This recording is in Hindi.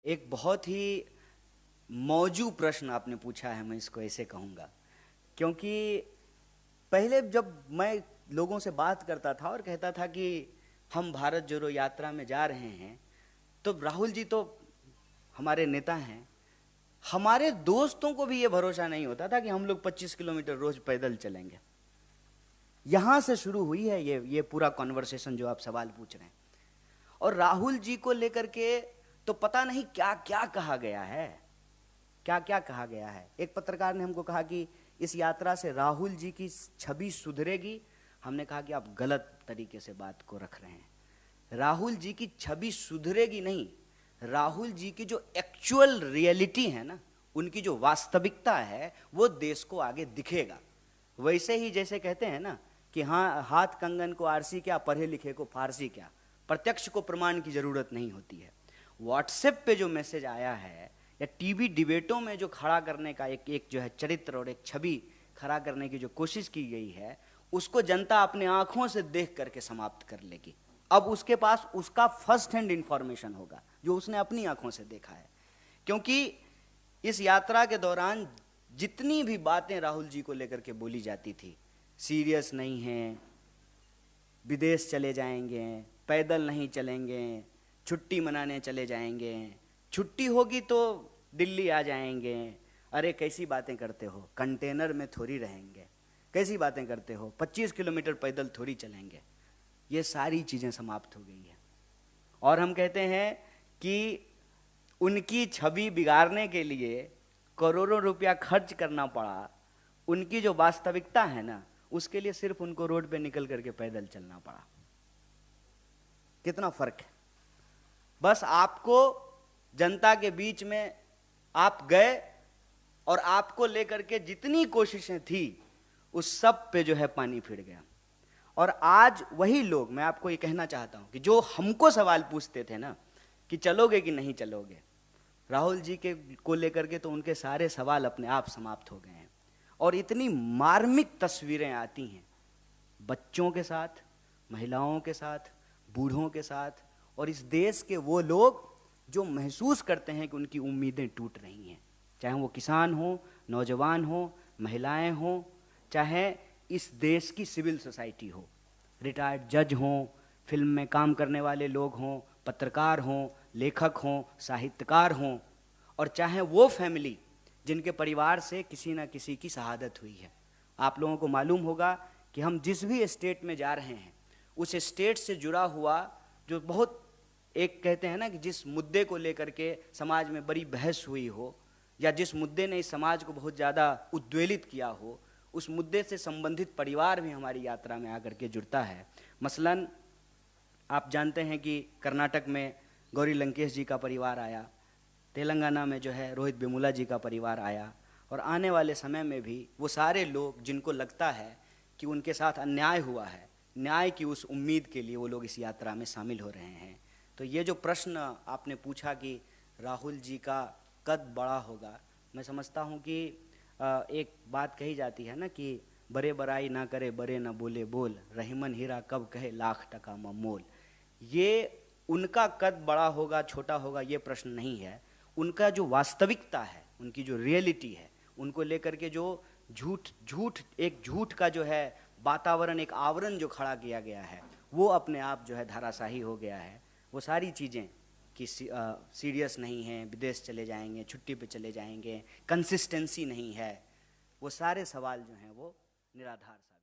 एक बहुत ही मौजू प्रश्न आपने पूछा है, मैं इसको ऐसे कहूँगा। क्योंकि पहले जब मैं लोगों से बात करता था और कहता था कि हम भारत जोड़ो यात्रा में जा रहे हैं, तो राहुल जी तो हमारे नेता हैं, हमारे दोस्तों को भी ये भरोसा नहीं होता था कि हम लोग 25 किलोमीटर रोज पैदल चलेंगे। यहां से शुरू हुई है ये पूरा कॉन्वर्सेशन जो आप सवाल पूछ रहे हैं। और राहुल जी को लेकर के तो पता नहीं क्या क्या कहा गया है, क्या क्या कहा गया है। एक पत्रकार ने हमको कहा कि इस यात्रा से राहुल जी की छवि सुधरेगी। हमने कहा कि आप गलत तरीके से बात को रख रहे हैं। राहुल जी की छवि सुधरेगी नहीं, राहुल जी की जो एक्चुअल रियलिटी है ना, उनकी जो वास्तविकता है, वो देश को आगे दिखेगा। वैसे ही जैसे कहते हैं ना कि हाँ, हाथ कंगन को आरसी क्या, पढ़े लिखे को फारसी क्या। प्रत्यक्ष को प्रमाण की जरूरत नहीं होती है। व्हाट्सएप पे जो मैसेज आया है या टीवी डिबेटों में जो खड़ा करने का एक जो है चरित्र और एक छवि खड़ा करने की जो कोशिश की गई है, उसको जनता अपने आंखों से देख करके समाप्त कर लेगी। अब उसके पास उसका फर्स्ट हैंड इंफॉर्मेशन होगा जो उसने अपनी आंखों से देखा है। क्योंकि इस यात्रा के दौरान जितनी भी बातें राहुल जी को लेकर के बोली जाती थी, सीरियस नहीं है, विदेश चले जाएंगे, पैदल नहीं चलेंगे, छुट्टी मनाने चले जाएंगे, छुट्टी होगी तो दिल्ली आ जाएंगे, अरे कैसी बातें करते हो, कंटेनर में थोड़ी रहेंगे, कैसी बातें करते हो, 25 किलोमीटर पैदल थोड़ी चलेंगे। ये सारी चीज़ें समाप्त हो गई है। और हम कहते हैं कि उनकी छवि बिगाड़ने के लिए करोड़ों रुपया खर्च करना पड़ा। उनकी जो वास्तविकता है ना, उसके लिए सिर्फ उनको रोड पे निकल करके पैदल चलना पड़ा। कितना फर्क है। बस आपको जनता के बीच में आप गए और आपको लेकर के जितनी कोशिशें थी उस सब पे जो है पानी फिर गया। और आज वही लोग, मैं आपको ये कहना चाहता हूं कि जो हमको सवाल पूछते थे ना कि चलोगे कि नहीं चलोगे, राहुल जी के को लेकर के तो उनके सारे सवाल अपने आप समाप्त हो गए हैं। और इतनी मार्मिक तस्वीरें आती हैं बच्चों के साथ, महिलाओं के साथ, बूढ़ों के साथ, और इस देश के वो लोग जो महसूस करते हैं कि उनकी उम्मीदें टूट रही हैं। चाहे वो किसान हो, नौजवान हो, महिलाएं हो, चाहे इस देश की सिविल सोसाइटी हो, रिटायर्ड जज हों, फिल्म में काम करने वाले लोग हों, पत्रकार हों, लेखक हों, साहित्यकार हों, और चाहे वो फैमिली जिनके परिवार से किसी न किसी की शहादत हुई है। आप लोगों को मालूम होगा कि हम जिस भी स्टेट में जा रहे हैं, उस स्टेट से जुड़ा हुआ जो बहुत, एक कहते हैं ना कि जिस मुद्दे को लेकर के समाज में बड़ी बहस हुई हो, या जिस मुद्दे ने इस समाज को बहुत ज़्यादा उद्वेलित किया हो, उस मुद्दे से संबंधित परिवार भी हमारी यात्रा में आकर के जुड़ता है। मसलन आप जानते हैं कि कर्नाटक में गौरी लंकेश जी का परिवार आया, तेलंगाना में जो है रोहित वेमुला जी का परिवार आया, और आने वाले समय में भी वो सारे लोग जिनको लगता है कि उनके साथ अन्याय हुआ है, न्याय की उस उम्मीद के लिए वो लोग इस यात्रा में शामिल हो रहे हैं। तो ये जो प्रश्न आपने पूछा कि राहुल जी का कद बड़ा होगा, मैं समझता हूँ कि एक बात कही जाती है ना कि बड़े बड़ाई ना करे, बड़े ना बोले बोल, रहीमन हीरा कब कहे लाख टका मोल। ये उनका कद बड़ा होगा छोटा होगा ये प्रश्न नहीं है, उनका जो वास्तविकता है, उनकी जो रियलिटी है, उनको लेकर के जो झूठ का जो है वातावरण, एक आवरण जो खड़ा किया गया है, वो अपने आप जो है धराशाही हो गया है। वो सारी चीज़ें कि सीरियस नहीं है, विदेश चले जाएंगे, छुट्टी पे चले जाएंगे, कंसिस्टेंसी नहीं है, वो सारे सवाल जो हैं वो निराधार साबित